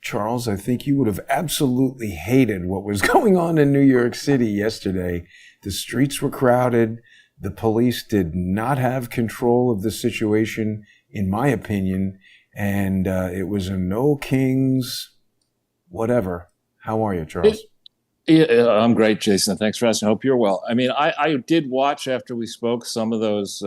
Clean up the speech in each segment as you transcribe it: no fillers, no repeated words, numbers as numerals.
Charles, I think you would have absolutely hated what was going on in New York City yesterday. The streets were crowded. The police did not have control of the situation, in my opinion, and it was a no kings, whatever. How are you, Charles? I'm great, Jason. Thanks for asking. I hope you're well. I mean, I did watch after we spoke some of those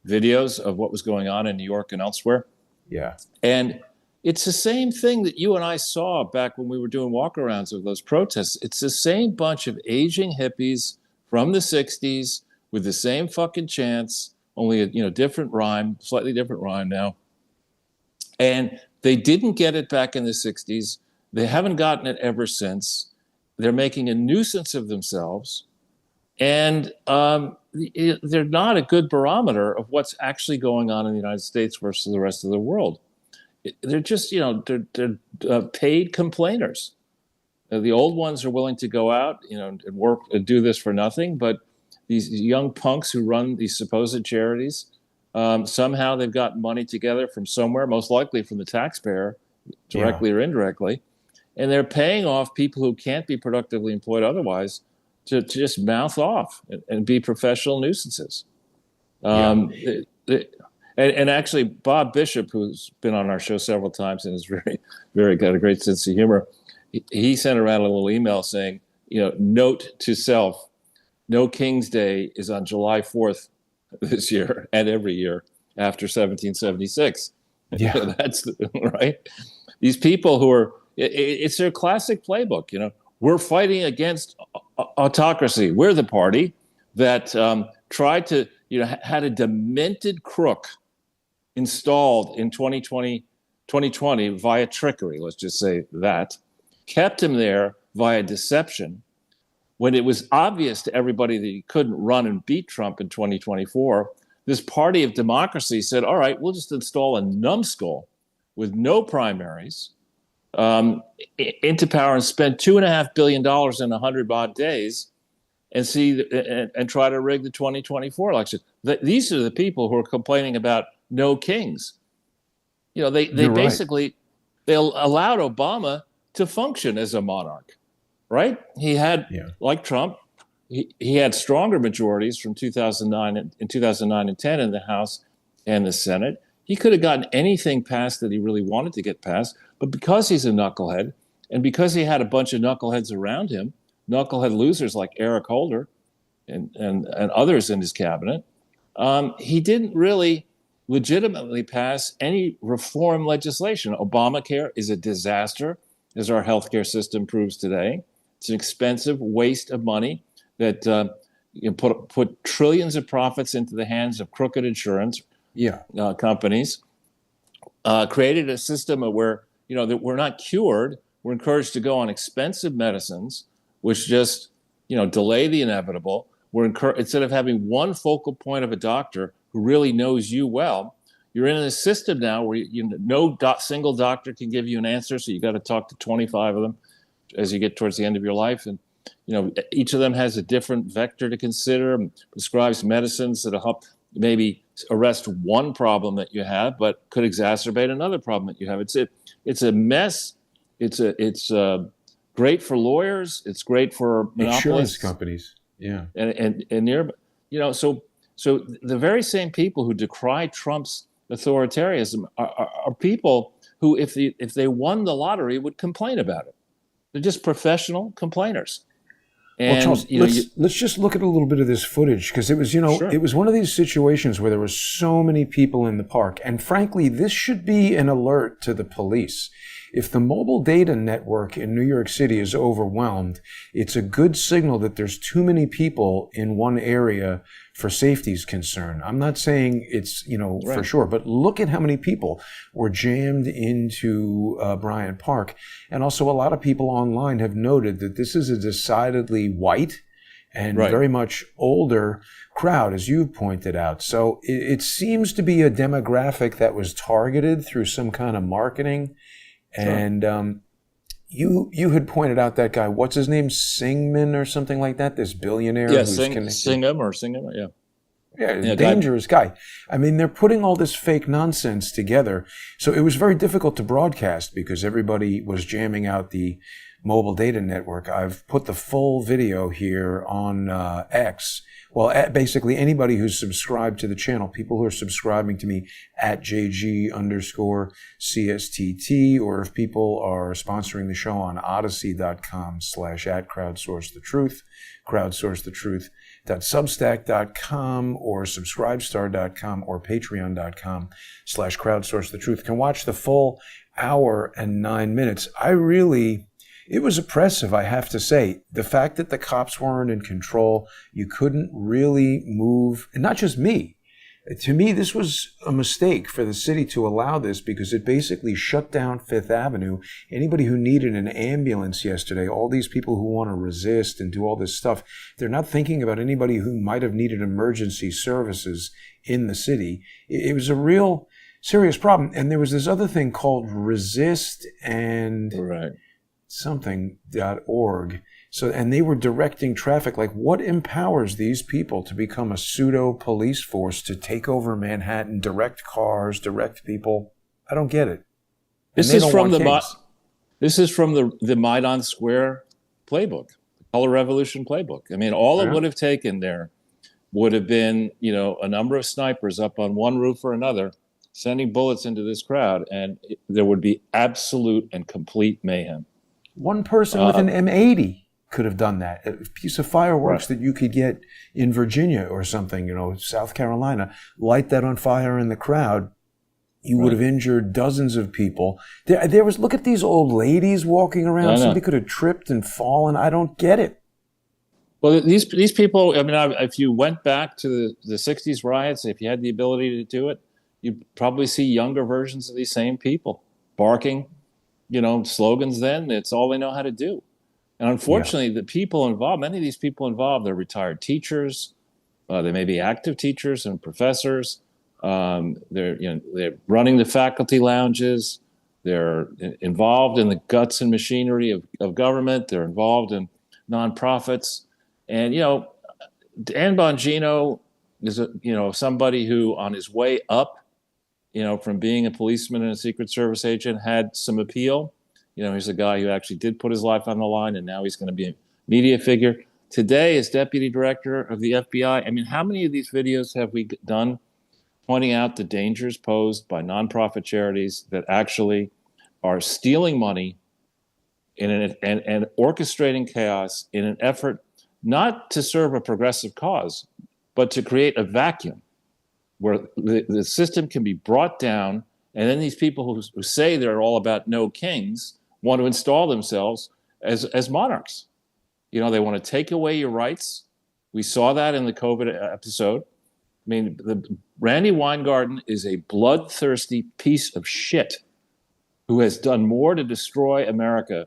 videos of what was going on in New York and elsewhere. Yeah. And it's the same thing that you and I saw back when we were doing walkarounds of those protests. It's the same bunch of aging hippies from the 60s with the same fucking chants, only a different rhyme, slightly different rhyme now. And they didn't get it back in the 60s. They haven't gotten it ever since. They're making a nuisance of themselves. And they're not a good barometer of what's actually going on in the United States versus the rest of the world. They're just, they're paid complainers. The old ones are willing to go out, and work and do this for nothing. But these young punks who run these supposed charities, somehow they've gotten money together from somewhere, most likely from the taxpayer, directly or indirectly. And they're paying off people who can't be productively employed otherwise to just mouth off and be professional nuisances. And actually, Bob Bishop, who's been on our show several times and is very got a great sense of humor, he sent around a little email saying, note to self, no King's Day is on July 4th this year and every year after 1776. Yeah. That's right. These people who are, it's their classic playbook. We're fighting against autocracy. We're the party that tried to, had a demented crook installed in 2020 via trickery. Let's just say that kept him there via deception when it was obvious to everybody that he couldn't run and beat Trump in 2024. This party of democracy said, all right, we'll just install a numbskull with no primaries into power and spend $2.5 billion in 100 odd days and and try to rig the 2024 election. These are the people who are complaining about no kings. They basically, they allowed Obama to function as a monarch, right? He had, like Trump, he had stronger majorities from 2009 and 10 in the House and the Senate. He could have gotten anything passed that he really wanted to get passed. But because he's a knucklehead, and because he had a bunch of knuckleheads around him, knucklehead losers like Eric Holder and others in his cabinet, he didn't really legitimately pass any reform legislation. Obamacare is a disaster, as our healthcare system proves today. It's an expensive waste of money that put trillions of profits into the hands of crooked insurance companies. Created a system where that we're not cured. We're encouraged to go on expensive medicines, which just delay the inevitable. Instead of having one focal point of a doctor who really knows you well, you're in a system now where no single doctor can give you an answer. So you got to talk to 25 of them as you get towards the end of your life, and each of them has a different vector to consider, prescribes medicines that help maybe arrest one problem that you have, but could exacerbate another problem that you have. It's a mess. It's great for lawyers. It's great for monopolists, insurance companies. Yeah, so the very same people who decry Trump's authoritarianism are people who, if they won the lottery, would complain about it. They're just professional complainers. Well, Charles, let's just look at a little bit of this footage, because it was, Sure. It was one of these situations where there were so many people in the park. And frankly, this should be an alert to the police. If the mobile data network in New York City is overwhelmed, it's a good signal that there's too many people in one area for safety's concern. I'm not saying it's, Right. for sure, but look at how many people were jammed into Bryant Park. And also a lot of people online have noted that this is a decidedly white and very much older crowd, as you pointed out. So it seems to be a demographic that was targeted through some kind of marketing. Sure. And you had pointed out that guy, what's his name, Singman or something like that, this billionaire. Yeah, Singham, yeah. Yeah, dangerous guy. I mean, they're putting all this fake nonsense together. So it was very difficult to broadcast because everybody was jamming out the mobile data network. I've put the full video here on X. Well, basically anybody who's subscribed to the channel, people who are subscribing to me at JG_CSTT, or if people are sponsoring the show on odyssey.com/@crowdsourcethetruth, crowdsourcethetruth.substack.com, or subscribestar.com, or patreon.com/crowdsourcethetruth can watch the full hour and 9 minutes. It was oppressive, I have to say. The fact that the cops weren't in control, you couldn't really move, and not just me. To me, this was a mistake for the city to allow this because it basically shut down Fifth Avenue. Anybody who needed an ambulance yesterday, all these people who want to resist and do all this stuff, they're not thinking about anybody who might have needed emergency services in the city. It was a real serious problem. And there was this other thing called resist and... Right. something.org. So, and they were directing traffic. Like, what empowers these people to become a pseudo police force to take over Manhattan, direct cars, direct people? I don't get it. This is from the Maidan Square playbook, Color Revolution playbook. I mean, all it would have taken there would have been, a number of snipers up on one roof or another, sending bullets into this crowd, and there would be absolute and complete mayhem. One person with an M80 could have done that. A piece of fireworks that you could get in Virginia or something, South Carolina, light that on fire in the crowd. You would have injured dozens of people. There was, look at these old ladies walking around. Somebody could have tripped and fallen. I don't get it. Well, these people, I mean, if you went back to the 60s riots, if you had the ability to do it, you'd probably see younger versions of these same people barking, slogans then. It's all they know how to do. And unfortunately, the people involved, many of these people involved, they're retired teachers. They may be active teachers and professors. They're running the faculty lounges. They're involved in the guts and machinery of government. They're involved in nonprofits. And, Dan Bongino is, somebody who on his way up, from being a policeman and a Secret Service agent, had some appeal. He's a guy who actually did put his life on the line, and now he's going to be a media figure. Today, as deputy director of the FBI, I mean, how many of these videos have we done pointing out the dangers posed by nonprofit charities that actually are stealing money and orchestrating chaos in an effort not to serve a progressive cause, but to create a vacuum where the system can be brought down, and then these people who say they're all about no kings want to install themselves as monarchs. They want to take away your rights. We saw that in the COVID episode. I mean, Randi Weingarten is a bloodthirsty piece of shit who has done more to destroy America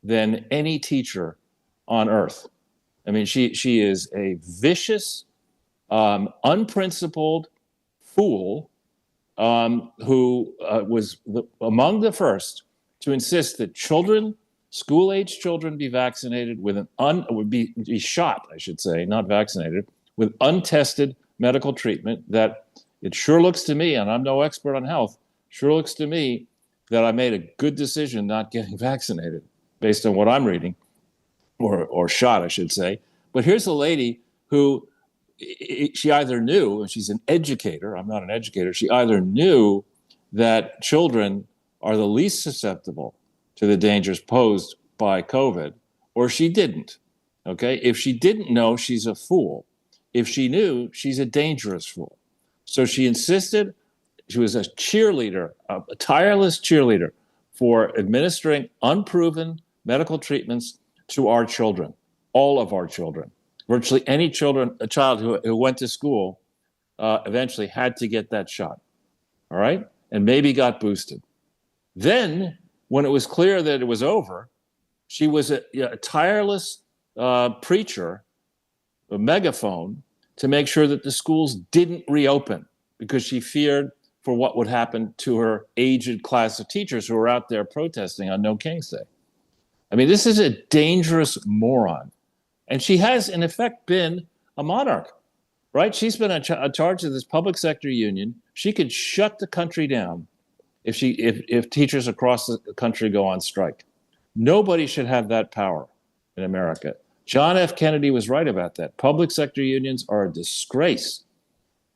than any teacher on earth. I mean, she is a vicious, unprincipled fool who was among the first to insist that children, school-age children, be vaccinated with be shot, I should say, not vaccinated, with untested medical treatment. That it sure looks to me, and I'm no expert on health, sure looks to me that I made a good decision not getting vaccinated based on what I'm reading, or shot, I should say. But here's a lady who she either knew, and she's an educator, I'm not an educator, she either knew that children are the least susceptible to the dangers posed by COVID, or she didn't. Okay? If she didn't know, she's a fool. If she knew, she's a dangerous fool. So she insisted, she was a cheerleader, a tireless cheerleader for administering unproven medical treatments to our children, all of our children. Virtually any child who went to school eventually had to get that shot, all right? And maybe got boosted. Then, when it was clear that it was over, she was a tireless preacher, a megaphone, to make sure that the schools didn't reopen because she feared for what would happen to her aged class of teachers who were out there protesting on No King's Day. I mean, this is a dangerous moron. And she has, in effect, been a monarch. right? She's been in charge of this public sector union. She could shut the country down if teachers across the country go on strike. Nobody should have that power in America. John F. Kennedy was right about that. Public sector unions are a disgrace,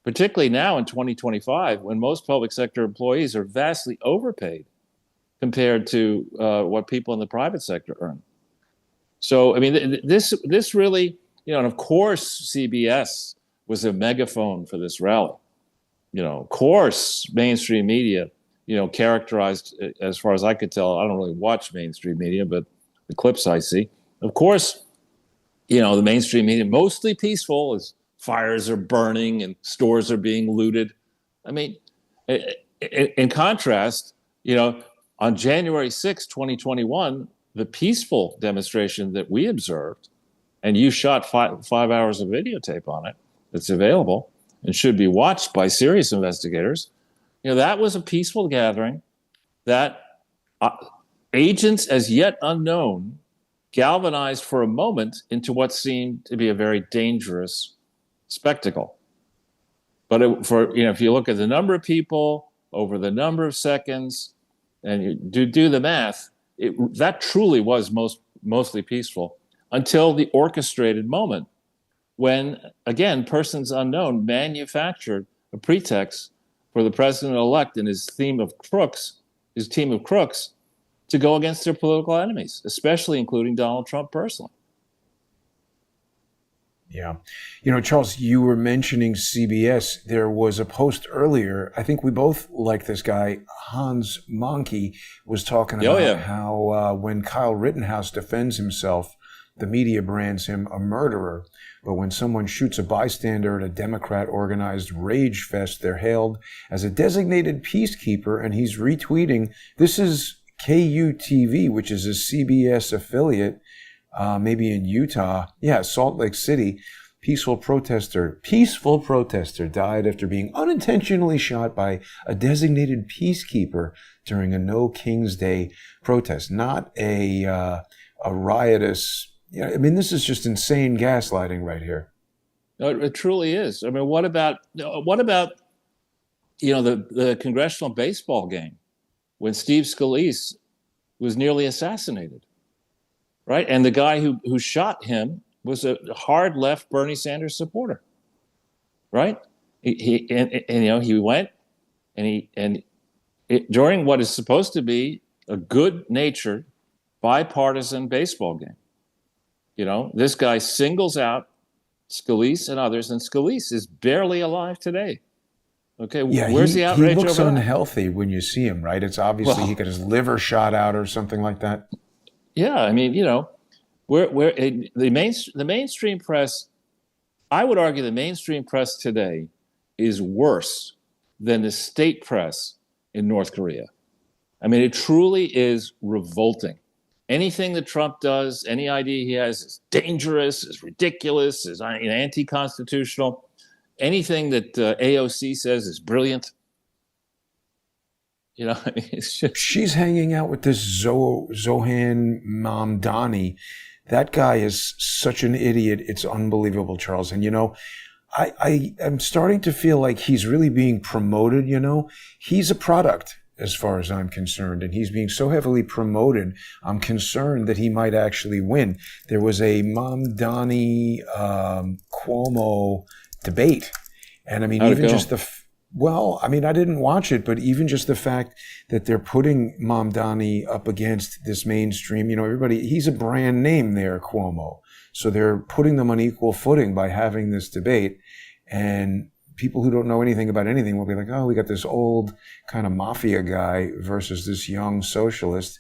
particularly now in 2025, when most public sector employees are vastly overpaid compared to what people in the private sector earn. So, I mean, this really, and of course, CBS was a megaphone for this rally. Of course, mainstream media, characterized, as far as I could tell, I don't really watch mainstream media, but the clips I see, of course, the mainstream media, mostly peaceful, as fires are burning and stores are being looted. I mean, in contrast, on January 6, 2021, the peaceful demonstration that we observed, and you shot 5 hours of videotape on it that's available and should be watched by serious investigators, that was a peaceful gathering that agents as yet unknown galvanized for a moment into what seemed to be a very dangerous spectacle. But if you look at the number of people over the number of seconds and you do the math, that truly was mostly peaceful until the orchestrated moment when, again, persons unknown manufactured a pretext for the president-elect and his team of crooks to go against their political enemies, especially including Donald Trump personally. Yeah. Charles, you were mentioning CBS. There was a post earlier. I think we both like this guy. Hans Monkey was talking about how when Kyle Rittenhouse defends himself, the media brands him a murderer. But when someone shoots a bystander at a Democrat-organized rage fest, they're hailed as a designated peacekeeper, and he's retweeting. This is KUTV, which is a CBS affiliate, maybe in Utah. Yeah, Salt Lake City. Peaceful protester died after being unintentionally shot by a designated peacekeeper during a No King's Day protest. Not a riotous. This is just insane gaslighting right here. No, it truly is. I mean, what about the congressional baseball game when Steve Scalise was nearly assassinated, right? And the guy who shot him was a hard left Bernie Sanders supporter, right? He went and during what is supposed to be a good-natured bipartisan baseball game. This guy singles out Scalise and others, and Scalise is barely alive today. Okay, yeah, where's the outrage over that? He looks unhealthy when you see him, right? It's obviously he got his liver shot out or something like that. Yeah, I mean, the mainstream press, I would argue the mainstream press today is worse than the state press in North Korea. I mean, it truly is revolting. Anything that Trump does, any idea he has is dangerous, is ridiculous, is anti-constitutional. Anything that AOC says is brilliant. It's just... She's hanging out with this Zohan Mamdani. That guy is such an idiot. It's unbelievable, Charles. And, I am starting to feel like he's really being promoted, He's a product as far as I'm concerned, and he's being so heavily promoted. I'm concerned that he might actually win. There was a Mamdani Cuomo debate, and I mean, even just I didn't watch it, but even just the fact that they're putting Mamdani up against this mainstream, everybody, he's a brand name there, Cuomo. So they're putting them on equal footing by having this debate, and people who don't know anything about anything will be like, oh, we got this old kind of mafia guy versus this young socialist.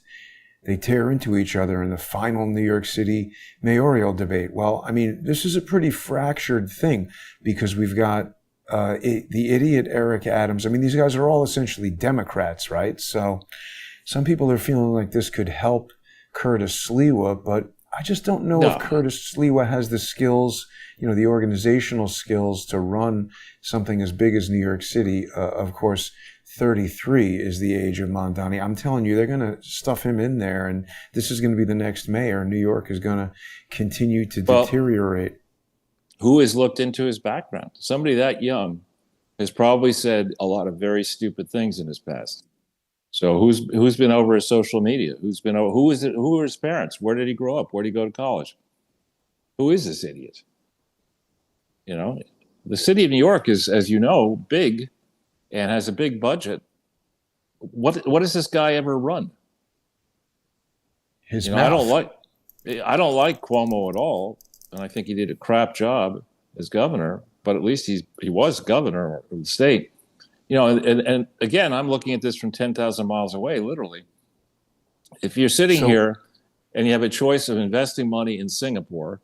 They tear into each other in the final New York City mayoral debate. Well, I mean, this is a pretty fractured thing because we've got the idiot Eric Adams. I mean, these guys are all essentially Democrats, right? So some people are feeling like this could help Curtis Sliwa, but I just don't know if Curtis Sliwa has the skills, the organizational skills to run something as big as New York City. Of course, 33 is the age of Mamdani. I'm telling you, they're going to stuff him in there, and this is going to be the next mayor. New York is going to continue to deteriorate. who has looked into his background? Somebody that young has probably said a lot of very stupid things in his past. So who's been over his social media? Who is it? Who are his parents? Where did he grow up? Where did he go to college? Who is this idiot? You know, the city of New York is, as you know, big and has a big budget. What has this guy ever run? His You know, mouth. I don't like Cuomo at all, and I think he did a crap job as governor. But at least he was governor of the state. You know, and again, I'm looking at this from 10,000 miles away, literally. If you're sitting here and you have a choice of investing money in Singapore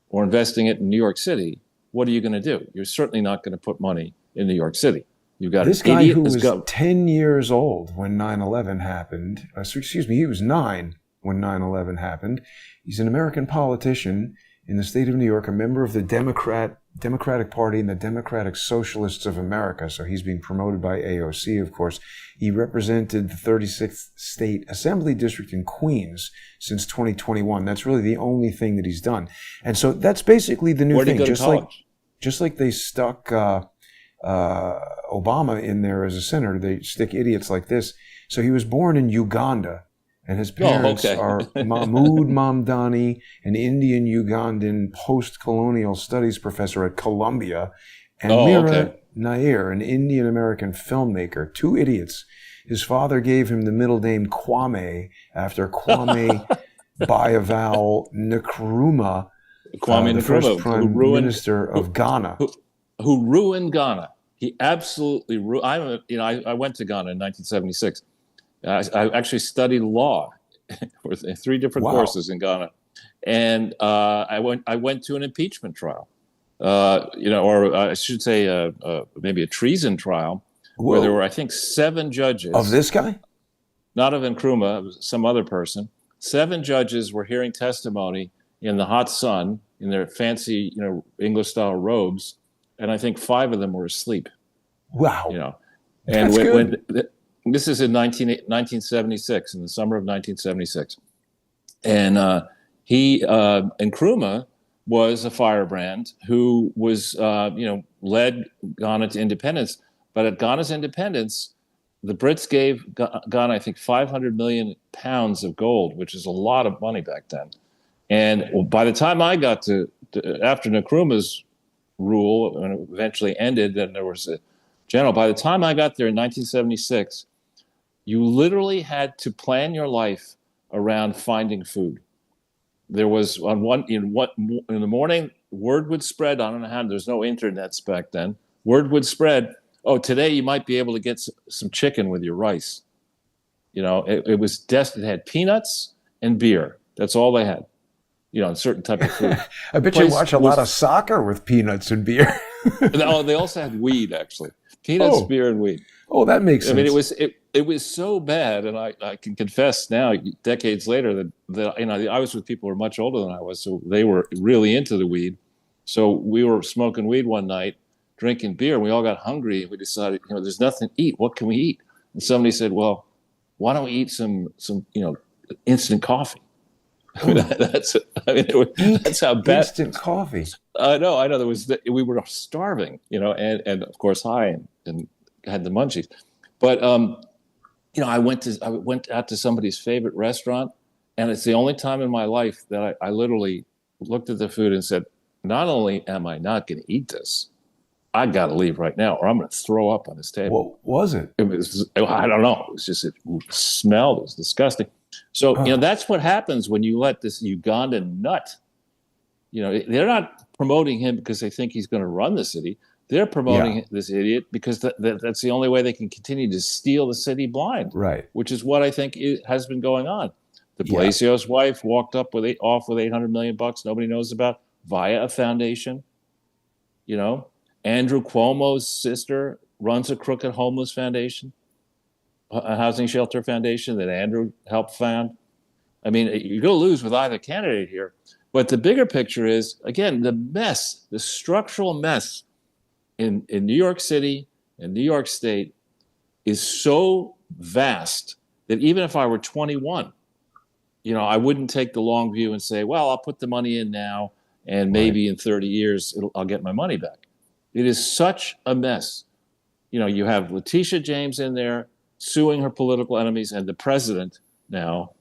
or investing it in New York City, what are you going to do? You're certainly not going to put money in New York City. You've got this guy who was 10 years old when 9/11 happened. Excuse me, he was 9 when 9/11 happened. He's an American politician in the state of New York, a member of the Democratic Party and the Democratic Socialists of America. So he's being promoted by AOC, of course. He represented the 36th State Assembly District in Queens since 2021. That's really the only thing that he's done. And so that's basically the new thing. Just like they stuck Obama in there as a senator, they stick idiots like this. So he was born in Uganda. And his parents are Mahmoud Mamdani, an Indian Ugandan post-colonial studies professor at Columbia, and Mira Nair, an Indian American filmmaker. 2 idiots. His father gave him the middle name Kwame after Kwame Bayavao Nkrumah, the first prime minister of Ghana, who ruined Ghana. He absolutely ruined. I went to Ghana in 1976. I actually studied law for 3 different courses in Ghana, and I went to an impeachment trial, or I should say maybe a treason trial, where there were, I think, 7 judges of this guy, not of Nkrumah, it was some other person. 7 judges were hearing testimony in the hot sun in their fancy, English style robes, and I think 5 of them were asleep. Wow, and when this is in 1976, in the summer of 1976. And Nkrumah was a firebrand who was, led Ghana to independence. But at Ghana's independence, the Brits gave Ghana, I think, 500 million pounds of gold, which is a lot of money back then. And by the time I got after Nkrumah's rule, and it eventually ended, then there was a general. By the time I got there in 1976, you literally had to plan your life around finding food. There was in the morning, word would spread. I don't know how. There's no internet back then. Word would spread. Oh, today you might be able to get some chicken with your rice. It was destined. It had peanuts and beer. That's all they had. A certain type of food. I bet you watch a lot of soccer with peanuts and beer. No, they also had weed, actually. Peanuts, beer, and weed. Oh, that makes sense. I mean, it was so bad, and I can confess now, decades later, that I was with people who were much older than I was, so they were really into the weed. So we were smoking weed one night, drinking beer, and we all got hungry, and we decided, there's nothing to eat. What can we eat? And somebody said, well, why don't we eat some instant coffee? That's how bad. Instant coffee. I know. We were starving, and of course high and had the munchies. But I went out to somebody's favorite restaurant, and it's the only time in my life that I literally looked at the food and said, not only am I not going to eat this, I got to leave right now, or I'm going to throw up on this table. What was it? It was, I don't know. It was just, it smelled. It was disgusting. So, that's what happens when you let this Ugandan nut, they're not promoting him because they think he's going to run the city. They're promoting this idiot because that's the only way they can continue to steal the city blind. Right. Which is what I think has been going on. De Blasio's wife walked up with $800 million nobody knows about via a foundation. Andrew Cuomo's sister runs a crooked homeless foundation, a housing shelter foundation that Andrew helped found. I mean, you're going to lose with either candidate here. But the bigger picture is, again, the structural mess in New York City and New York State is so vast that even if I were 21, I wouldn't take the long view and say, well, I'll put the money in now and maybe in 30 years I'll get my money back. It is such a mess. You have Letitia James in there suing her political enemies and the president now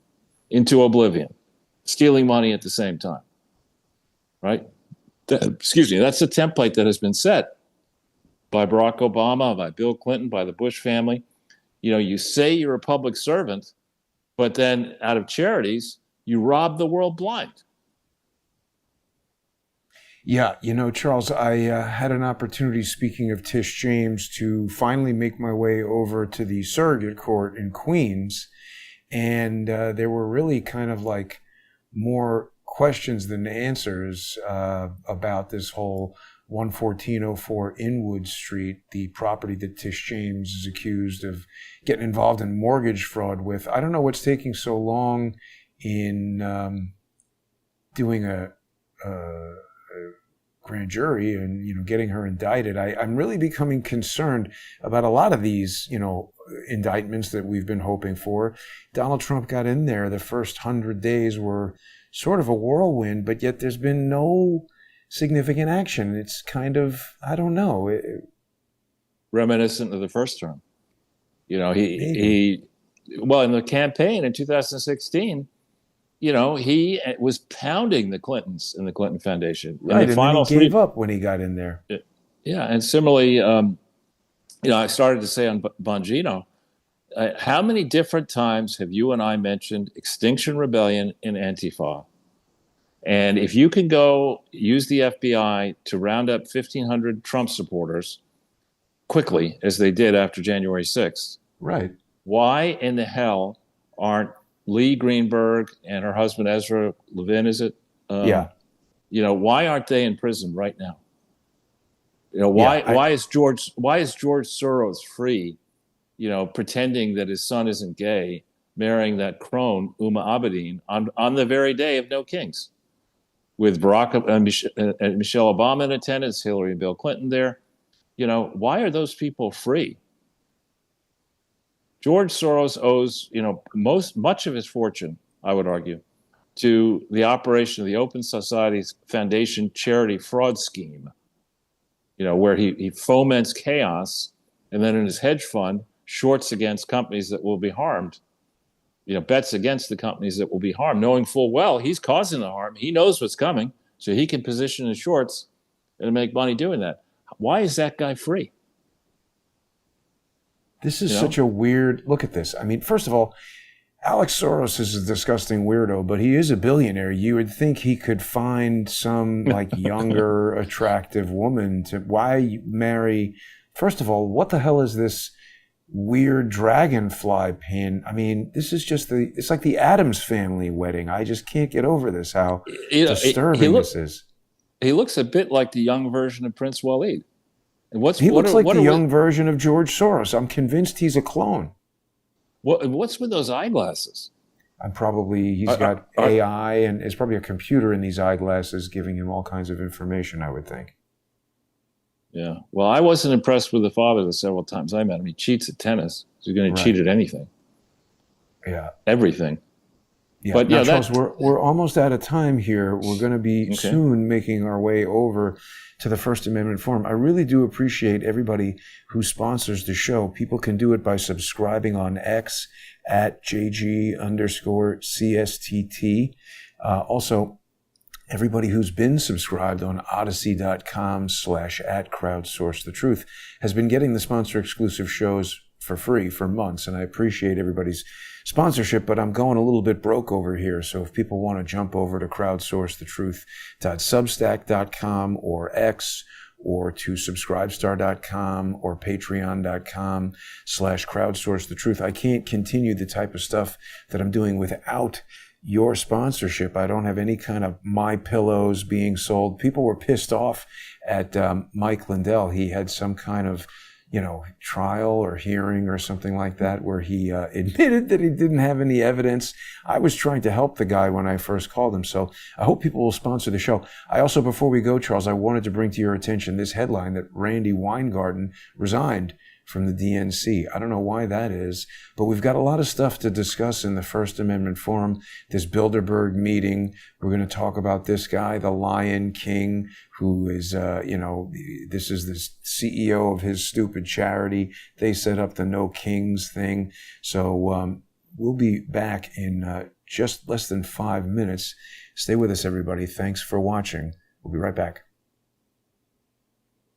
into oblivion, stealing money at the same time, right? Excuse me, that's a template that has been set by Barack Obama, by Bill Clinton, by the Bush family. You say you're a public servant, but then out of charities, you rob the world blind. Yeah, Charles, I had an opportunity, speaking of Tish James, to finally make my way over to the surrogate court in Queens. And there were really kind of like more questions than answers about this whole 11404 Inwood Street, the property that Tish James is accused of getting involved in mortgage fraud with. I don't know what's taking so long in doing a grand jury and getting her indicted. I'm really becoming concerned about a lot of these indictments that we've been hoping for. Donald Trump got in there. The first 100 days were sort of a whirlwind, but yet there's been no significant action. It's kind of, I don't know, reminiscent of the first term. He well, in the campaign in 2016, he was pounding the Clintons in the Clinton Foundation. Right, and then he gave up when he got in there. Yeah, and similarly, I started to say on Bongino, how many different times have you and I mentioned Extinction Rebellion and Antifa? And if you can go use the FBI to round up 1,500 Trump supporters quickly, as they did after January 6th, right? Why in the hell aren't Lee Greenberg and her husband Ezra Levin, is it? Yeah. Why aren't they in prison right now? Why is George Soros free, pretending that his son isn't gay, marrying that crone, Uma Abedin, on the very day of No Kings, with Barack and Michelle Obama in attendance, Hillary and Bill Clinton there. Why are those people free? George Soros owes, much of his fortune, I would argue, to the operation of the Open Society's Foundation charity fraud scheme, where he foments chaos and then in his hedge fund shorts against companies that will be harmed, bets against the companies that will be harmed, knowing full well he's causing the harm. He knows what's coming, so he can position his shorts and make money doing that. Why is that guy free? This is such a weird look at this. I mean, first of all, Alex Soros is a disgusting weirdo, but he is a billionaire. You would think he could find some younger, attractive woman to. Why marry? First of all, what the hell is this weird dragonfly pin? I mean, this is just it's like the Addams Family wedding. I just can't get over this. How disturbing this is. He looks a bit like the young version of Prince Waleed. And he looks like the young version of George Soros. I'm convinced he's a clone. What's with those eyeglasses? He's got AI, and there's probably a computer in these eyeglasses giving him all kinds of information, I would think. Yeah. Well, I wasn't impressed with the father the several times I met him. He cheats at tennis. He's going to cheat at anything. Yeah. Everything. Yeah, but now, Charles, we're almost out of time here. We're going to be soon making our way over to the First Amendment Forum. I really do appreciate everybody who sponsors the show. People can do it by subscribing on X at JG_CSTT. Also, everybody who's been subscribed on Odyssey.com/@crowdsourcethetruth has been getting the sponsor exclusive shows for free for months, and I appreciate everybody's sponsorship, but I'm going a little bit broke over here. So if people want to jump over to crowdsourcethetruth.substack.com or X, or to subscribestar.com or patreon.com/crowdsourcethetruth, I can't continue the type of stuff that I'm doing without your sponsorship. I don't have any kind of My Pillows being sold. People were pissed off at Mike Lindell. He had some kind of trial or hearing or something like that, where he admitted that he didn't have any evidence. I was trying to help the guy when I first called him, so I hope people will sponsor the show. I also, before we go, Charles, I wanted to bring to your attention this headline that Randi Weingarten resigned from the DNC. I don't know why that is, but we've got a lot of stuff to discuss in the First Amendment Forum. This Bilderberg meeting, we're going to talk about this guy, the Lyin King, who is, this is the CEO of his stupid charity. They set up the No Kings thing. So we'll be back in just less than 5 minutes. Stay with us, everybody. Thanks for watching. We'll be right back.